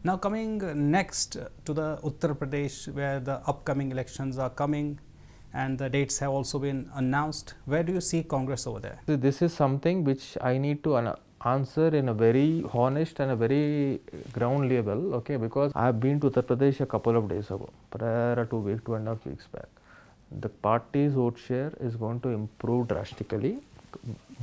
Now coming next to the Uttar Pradesh, where the upcoming elections are coming and the dates have also been announced. Where do you see Congress over there? So this is something which I need to answer in a very honest and a very ground level, okay, because I have been to Uttar Pradesh a couple of days ago, prior to 2.5 weeks back. The party's vote share is going to improve drastically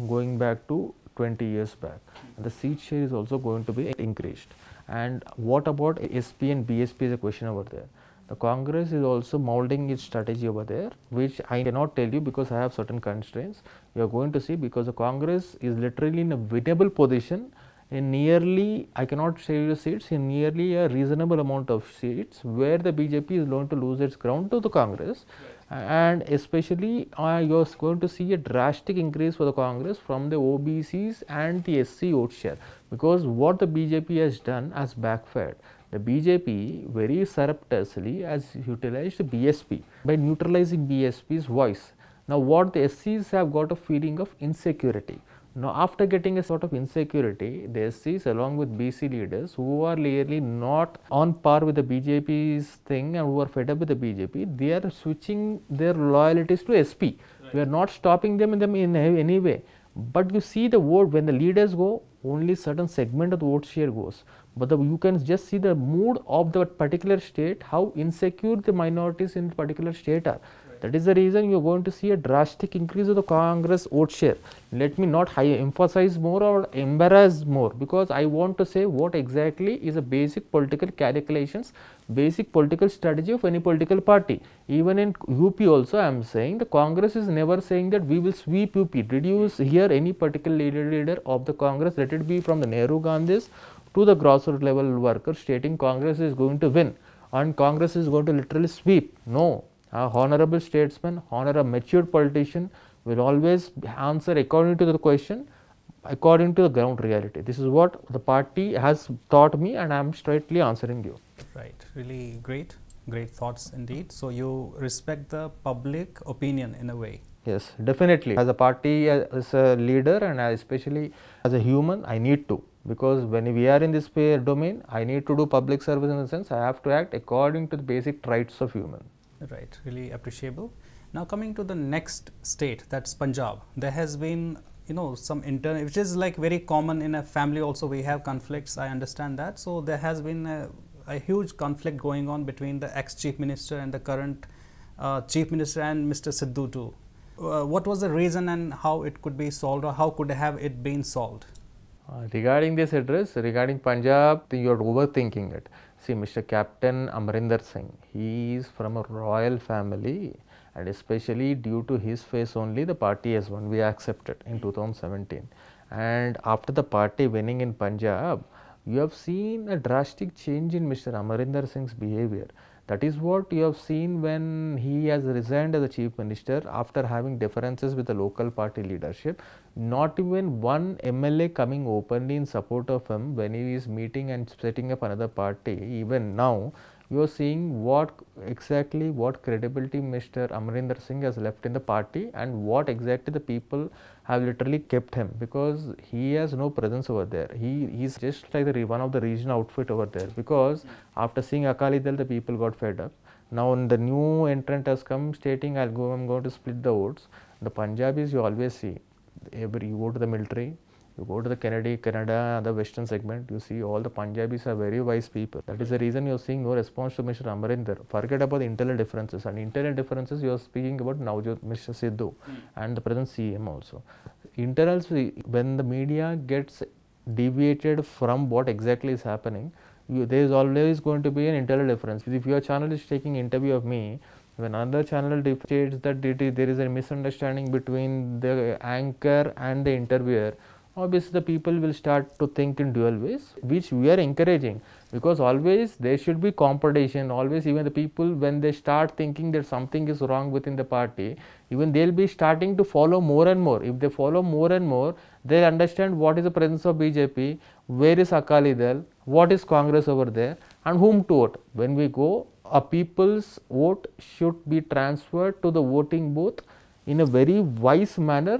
going back to 20 years back. And the seat share is also going to be increased. And what about SP and BSP is a question over there. The Congress is also molding its strategy over there, which I cannot tell you because I have certain constraints. You are going to see, because the Congress is literally in a winnable position in nearly, I cannot say the seats, in nearly a reasonable amount of seats, where the BJP is going to lose its ground to the Congress. And especially you are going to see a drastic increase for the Congress from the OBCs and the SC vote share, because what the BJP has done has backfired. The BJP very surreptitiously has utilized BSP by neutralizing BSP's voice. Now what the SCs have got a feeling of insecurity. Now after getting a sort of insecurity, the SCs along with BC leaders who are clearly not on par with the BJP's thing and who are fed up with the BJP, they are switching their loyalties to SP. Right. We are not stopping them in any way. But you see the vote, when the leaders go, only certain segment of the vote share goes. But you can just see the mood of the particular state, how insecure the minorities in the particular state are. Right. That is the reason you are going to see a drastic increase of the Congress vote share. Let me not emphasize more or embarrass more, because I want to say what exactly is a basic political calculations, basic political strategy of any political party. Even in UP also I am saying the Congress is never saying that we will sweep UP, reduce here any particular leader of the Congress, let it be from the Nehru Gandhis to the grassroots level workers, stating Congress is going to win and Congress is going to literally sweep. No, a honorable statesman, a mature politician will always answer according to the question, according to the ground reality. This is what the party has taught me, and I am straightly answering you. Right, really great thoughts indeed. So you respect the public opinion in a way. Yes, definitely. As a party, as a leader, and especially as a human, I need to. Because when we are in this domain, I need to do public service in the sense I have to act according to the basic rights of human. Right, really appreciable. Now coming to the next state, that's Punjab. There has been, some internal, which is like very common in a family also, we have conflicts, I understand that. So there has been a huge conflict going on between the ex-chief minister and the current chief minister and Mr. Sidhu too. What was the reason and how it could be solved, or how could have it been solved? Regarding this address, regarding Punjab, you are overthinking it. See, Mr. Captain Amarinder Singh, he is from a royal family, and especially due to his face only the party has won. We accepted in 2017. And after the party winning in Punjab, you have seen a drastic change in Mr. Amarinder Singh's behavior. That is what you have seen when he has resigned as the chief minister after having differences with the local party leadership. Not even one MLA coming openly in support of him when he is meeting and setting up another party. Even now, you are seeing what credibility Mr. Amarinder Singh has left in the party, and what exactly the people have literally kept him, because he has no presence over there. He is just like one of the regional outfit over there, because after seeing Akali Dal, the people got fed up. Now the new entrant has come stating I'm going to split the votes. The Punjabis you always see, you go to the military, you go to the Canada, the western segment, you see all the Punjabis are very wise people. That is the reason you are seeing no response to Mr. Amarinder. Forget about the internal differences, and internal differences you are speaking about now, Mr. Sidhu and the present CM also. Internals, when the media gets deviated from what exactly is happening, there is always going to be an internal difference. If your channel is taking interview of me, when another channel states that there is a misunderstanding between the anchor and the interviewer, obviously the people will start to think in dual ways, which we are encouraging, because always there should be competition. Always, even the people, when they start thinking that something is wrong within the party, even they will be starting to follow more and more. If they follow more and more, they will understand what is the presence of BJP, where is Akali Dal, what is Congress over there, and whom to vote. When we go, a people's vote should be transferred to the voting booth in a very wise manner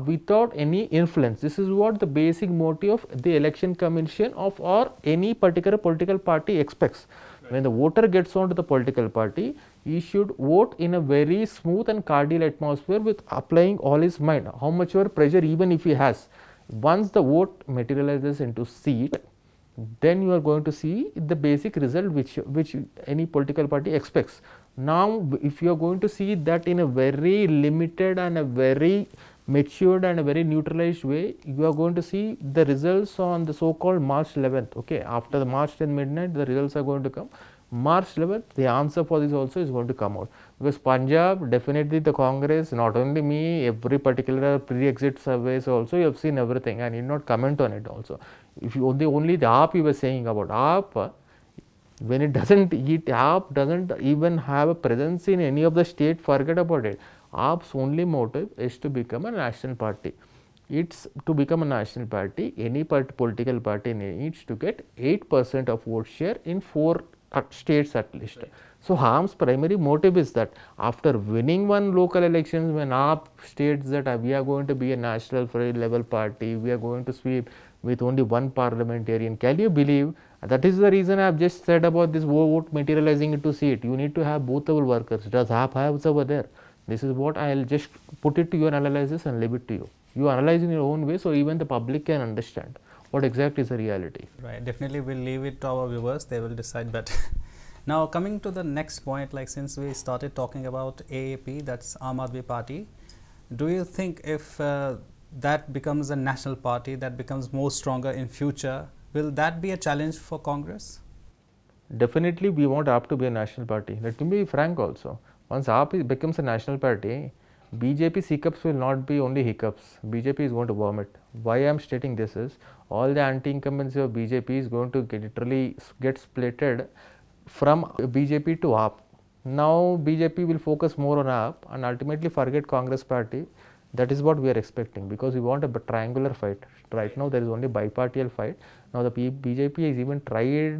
without any influence. This is what the basic motive of the election commission of or any particular political party expects. When the voter gets onto the political party, he should vote in a very smooth and cordial atmosphere with applying all his mind, how much ever pressure even if he has. Once the vote materializes into seat, then you are going to see the basic result which any political party expects. Now, if you are going to see that in a very limited and a very matured and a very neutralized way, you are going to see the results on the so called March 11th. Okay, after the March 10 midnight, the results are going to come. March 11th, the answer for this also is going to come out, because Punjab, definitely the Congress, not only me, every particular pre-exit surveys also, you have seen everything. I need not comment on it also. If you only the AAP you were saying about AAP, when it doesn't, AAP doesn't even have a presence in any of the state, forget about it. AAP's only motive is to become a national party. It's to become a national party, any political party needs to get 8% of vote share in 4 states at least. Right. So, Aam's primary motive is that after winning one local elections, when AAP states that we are going to be a national level party, we are going to sweep with only one parliamentarian. Can you believe? That is the reason I have just said about this vote materializing into seat. You need to have both our workers. Does AAP have over there? This is what I will just put it to your analysis and leave it to you. You analyze in your own way, so even the public can understand what exactly is the reality. Right, definitely we'll leave it to our viewers, they will decide better. Now coming to the next point, like since we started talking about AAP, that's Aam Aadmi Party, do you think if that becomes a national party, that becomes more stronger in future, will that be a challenge for Congress? Definitely we want AAP to be a national party. Let me be frank also. Once AAP becomes a national party, BJP's hiccups will not be only hiccups. BJP is going to vomit. Why I am stating this is, all the anti-incumbency of BJP is going to literally get splitted from BJP to AAP. Now BJP will focus more on AAP and ultimately forget Congress party. That is what we are expecting, because we want a triangular fight. Right now there is only bipartial fight. Now the BJP has even tried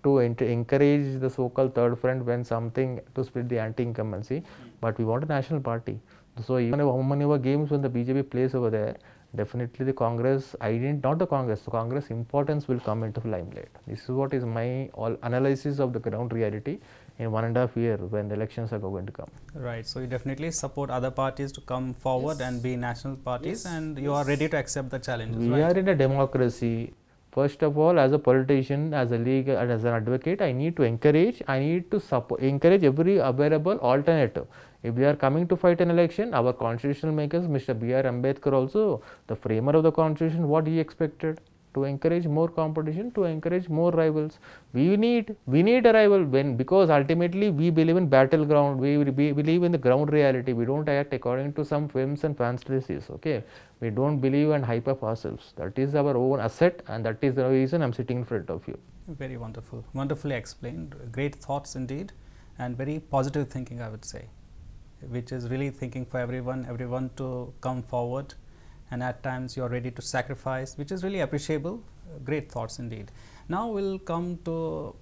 to encourage the so-called third front when something to split the anti-incumbency, but we want a national party. So even how many games when the BJP plays over there, definitely the Congress, not the Congress importance will come into limelight. This is what is my analysis of the ground reality in 1.5 years when the elections are going to come. Right, so you definitely support other parties to come forward and be national parties, and you are ready to accept the challenges. We are in a democracy. First of all, as a politician, as a legal, and as an advocate, I need to encourage encourage every available alternative. If they are coming to fight an election, our constitutional makers, Mr. B.R. Ambedkar also, the framer of the constitution, what he expected? To encourage more competition, to encourage more rivals. We need a rival because ultimately we believe in battleground, we believe in the ground reality. We don't act according to some films and fantasies. Okay, we don't believe and hype up ourselves. That is our own asset, and that is the reason I am sitting in front of you. Very wonderful, wonderfully explained. Great thoughts indeed, and very positive thinking, I would say, which is really thinking for everyone to come forward. And at times you are ready to sacrifice, which is really appreciable. Great thoughts indeed. Now we'll come to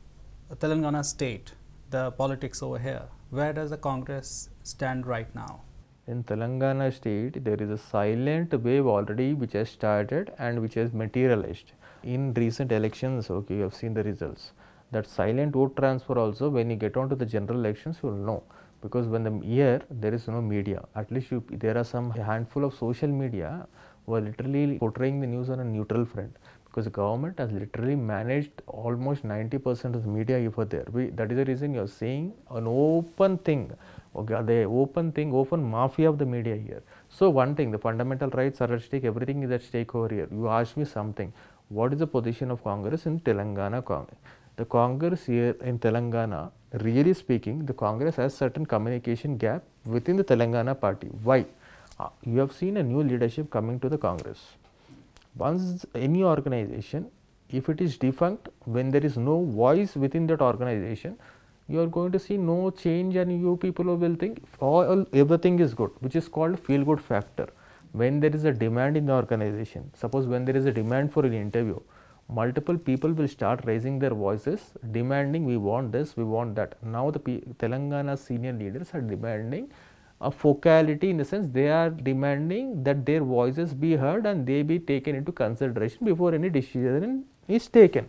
Telangana state, the politics over here. Where does the Congress stand right now? In Telangana state, there is a silent wave already which has started and which has materialized. In recent elections, okay, you have seen the results. That silent vote transfer also, when you get on to the general elections, you will know. Because when here there is no media, at least there are some handful of social media who are literally portraying the news on a neutral front, because the government has literally managed almost 90% of the media over there. That is the reason you are seeing an open thing, okay, the open mafia of the media here. So one thing, the fundamental rights are at stake, everything is at stake over here. You ask me something, what is the position of Congress in Telangana? The Congress here in Telangana, really speaking, the Congress has certain communication gap within the Telangana party. Why? You have seen a new leadership coming to the Congress. Once any organization, if it is defunct, when there is no voice within that organization, you are going to see no change, and you people will think everything is good, which is called feel good factor. When there is a demand in the organization, suppose when there is a demand for an interview, multiple people will start raising their voices, demanding we want this, we want that. Now the Telangana senior leaders are demanding a focality, in the sense they are demanding that their voices be heard and they be taken into consideration before any decision is taken.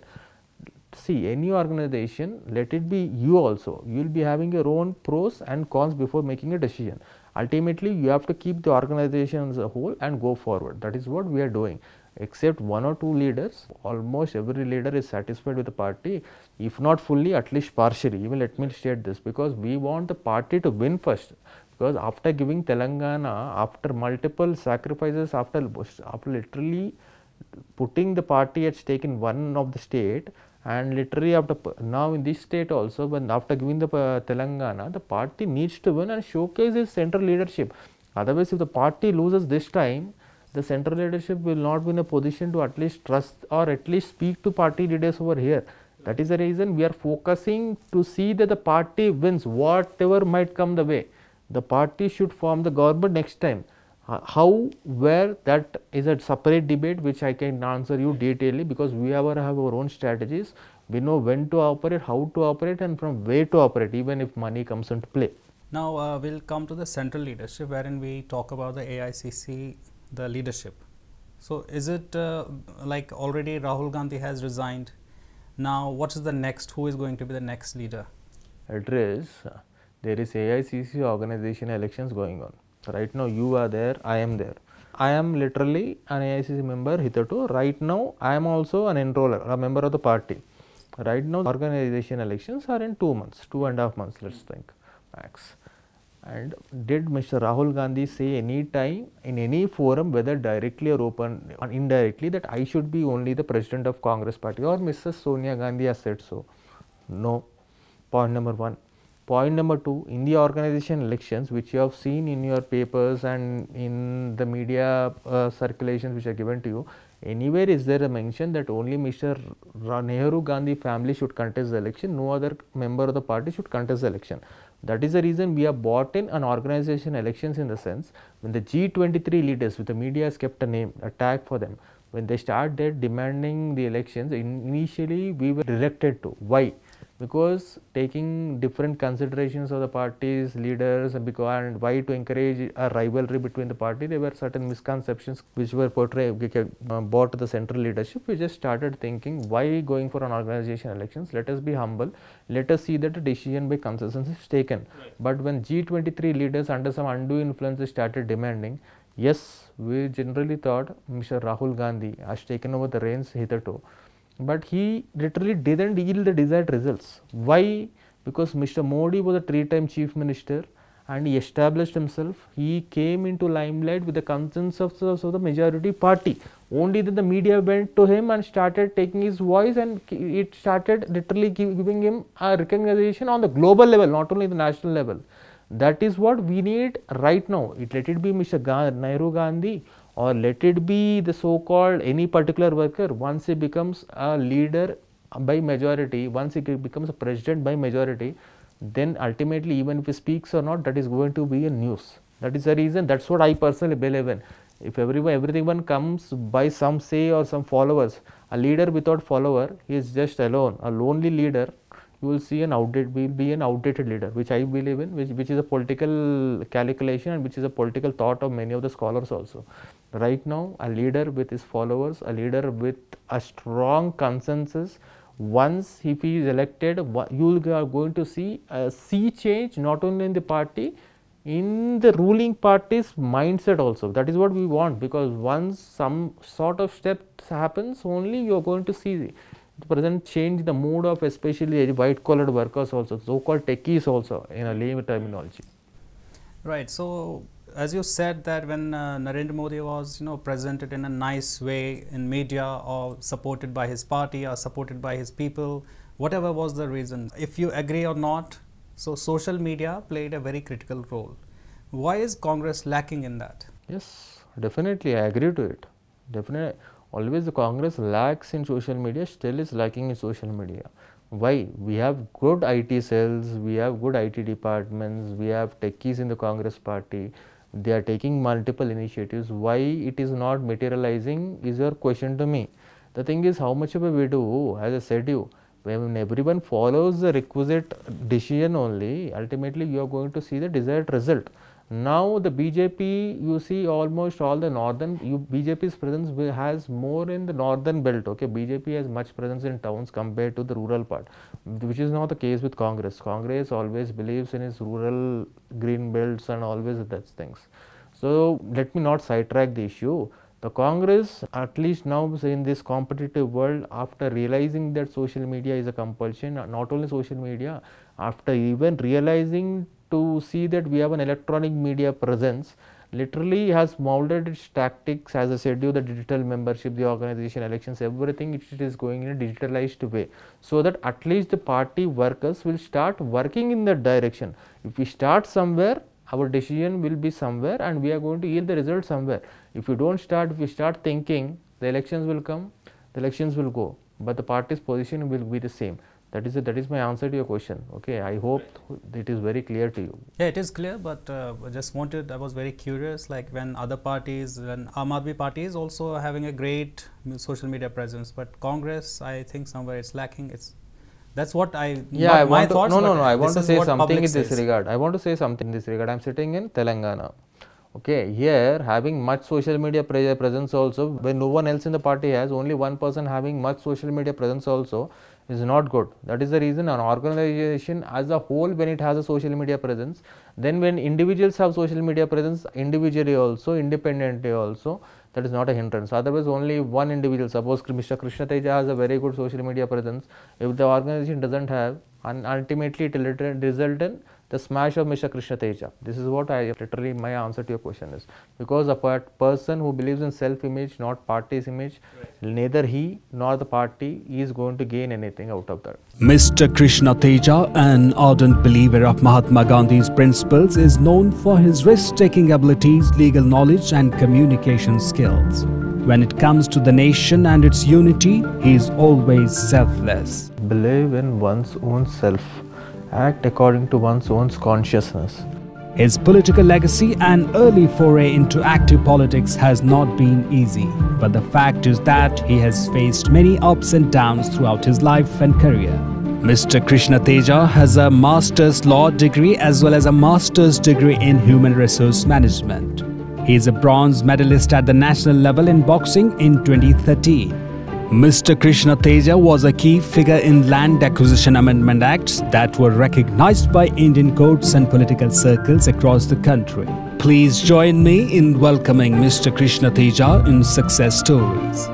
See, any organization, let it be you also, you will be having your own pros and cons before making a decision. Ultimately, you have to keep the organization as a whole and go forward. That is what we are doing. Except one or two leaders, almost every leader is satisfied with the party, if not fully, at least partially. Even let me state this, because we want the party to win first. Because after giving Telangana, after multiple sacrifices, after literally putting the party at stake in one of the state, and literally after now in this state also, when after giving the Telangana, the party needs to win and showcase its central leadership. Otherwise, if the party loses this time, the central leadership will not be in a position to at least trust or at least speak to party leaders over here. That is the reason we are focusing to see that the party wins whatever might come the way. The party should form the government next time. How, where, that is a separate debate which I can answer you detailedly, because we have our own strategies. We know when to operate, how to operate, and from where to operate, even if money comes into play. Now we'll come to the central leadership, wherein we talk about the AICC, the leadership. So is it like already Rahul Gandhi has resigned? Now what is the next? Who is going to be the next leader? It is, there is AICC organization elections going on. Right now you are there, I am there. I am literally an AICC member hitherto. Right now I am also an enroller, a member of the party. Right now organization elections are in 2 months, 2.5 months, let's think max. And did Mr. Rahul Gandhi say any time in any forum, whether directly or open or indirectly, that I should be only the president of Congress party, or Mrs. Sonia Gandhi has said so? No. Point number one. Point number two, in the organization elections, which you have seen in your papers and in the media circulations which are given to you, anywhere is there a mention that only Mr. Nehru Gandhi family should contest the election, no other member of the party should contest the election. That is the reason we have bought in an organization elections, in the sense when the G23 leaders, with the media has kept a name, a tag for them, when they started demanding the elections, initially we were reluctant to. Why? Because taking different considerations of the party's leaders, and why to encourage a rivalry between the party, there were certain misconceptions which were portrayed, brought to the central leadership. We just started thinking, why going for an organization elections? Let us be humble, let us see that a decision by consensus is taken. Right. But when G23 leaders under some undue influence started demanding, yes, we generally thought Mr. Rahul Gandhi has taken over the reins hitherto. But he literally didn't yield the desired results. Why? Because Mr. Modi was a 3-time chief minister and he established himself. He came into limelight with the consensus of the majority party. Only then the media went to him and started taking his voice, and it started literally giving him a recognition on the global level, not only the national level. That is what we need right now. Let it be Mr. Nehru Gandhi, or let it be the so-called any particular worker. Once he becomes a leader by majority, once he becomes a president by majority, then ultimately even if he speaks or not, that is going to be a news. That is the reason, that's what I personally believe in. If everyone comes by some say or some followers, a leader without follower, he is just alone, a lonely leader, you will see an outdated leader, which I believe in, which is a political calculation and which is a political thought of many of the scholars also. Right now, a leader with his followers, a leader with a strong consensus, once if he is elected, you are going to see a sea change, not only in the party, in the ruling party's mindset also. That is what we want, because once some sort of steps happens, only you are going to see the present change the mood of especially white collared workers also, so called techies also, in a lay terminology. Right. So as you said that when Narendra Modi was presented in a nice way in media, or supported by his party or supported by his people, whatever was the reason, if you agree or not, so social media played a very critical role. Why is Congress lacking in that? Yes, definitely I agree to it. Definitely. Always the Congress lacks in social media, still is lacking in social media. Why? We have good IT cells, we have good IT departments, we have techies in the Congress party, they are taking multiple initiatives. Why it is not materializing is your question to me. The thing is, how much of a we do, as I said you, when everyone follows the requisite decision only, ultimately you are going to see the desired result. Now the BJP, you see almost all the northern, BJP's presence has more in the northern belt. Okay, BJP has much presence in towns compared to the rural part, which is not the case with Congress. Congress always believes in its rural green belts and always that things. So let me not sidetrack the issue. The Congress, at least now in this competitive world, after realizing that social media is a compulsion, not only social media, after even realizing to see that we have an electronic media presence, literally has molded its tactics, as I said you, the digital membership, the organization, elections, everything it is going in a digitalized way, so that at least the party workers will start working in that direction. If we start somewhere, our decision will be somewhere and we are going to yield the result somewhere. If you don't start, if you start thinking, the elections will come, the elections will go, but the party's position will be the same. That is my answer to your question. Okay, I hope it is very clear to you. Yeah, it is clear, but I was very curious, like when other parties, when Aam Aadmi Party is also having a great social media presence, but Congress, I think somewhere it's lacking. That's what I, yeah, I want to say something in this regard. I'm sitting in Telangana. Okay, here having much social media presence also, when no one else in the party has, only one person having much social media presence also is not good. That is the reason an organization as a whole, when it has a social media presence, then when individuals have social media presence individually also, independently also, that is not a hindrance. Otherwise, only one individual, suppose Mr. Krishna Teja has a very good social media presence, if the organization doesn't have, and ultimately it will result in the smash of Mr. Krishna Teja. This is what literally my answer to your question is. Because a person who believes in self-image, not party's image, neither he nor the party is going to gain anything out of that. Mr. Krishna Teja, an ardent believer of Mahatma Gandhi's principles, is known for his risk-taking abilities, legal knowledge and communication skills. When it comes to the nation and its unity, he is always selfless. Believe in one's own self. Act according to one's own consciousness. His political legacy and early foray into active politics has not been easy, but the fact is that he has faced many ups and downs throughout his life and career. Mr. Krishna Teja has a Master's Law degree as well as a Master's degree in Human Resource Management. He is a bronze medalist at the national level in boxing in 2013. Mr. Krishna Teja was a key figure in Land Acquisition Amendment Acts that were recognized by Indian courts and political circles across the country. Please join me in welcoming Mr. Krishna Teja in Success Stories.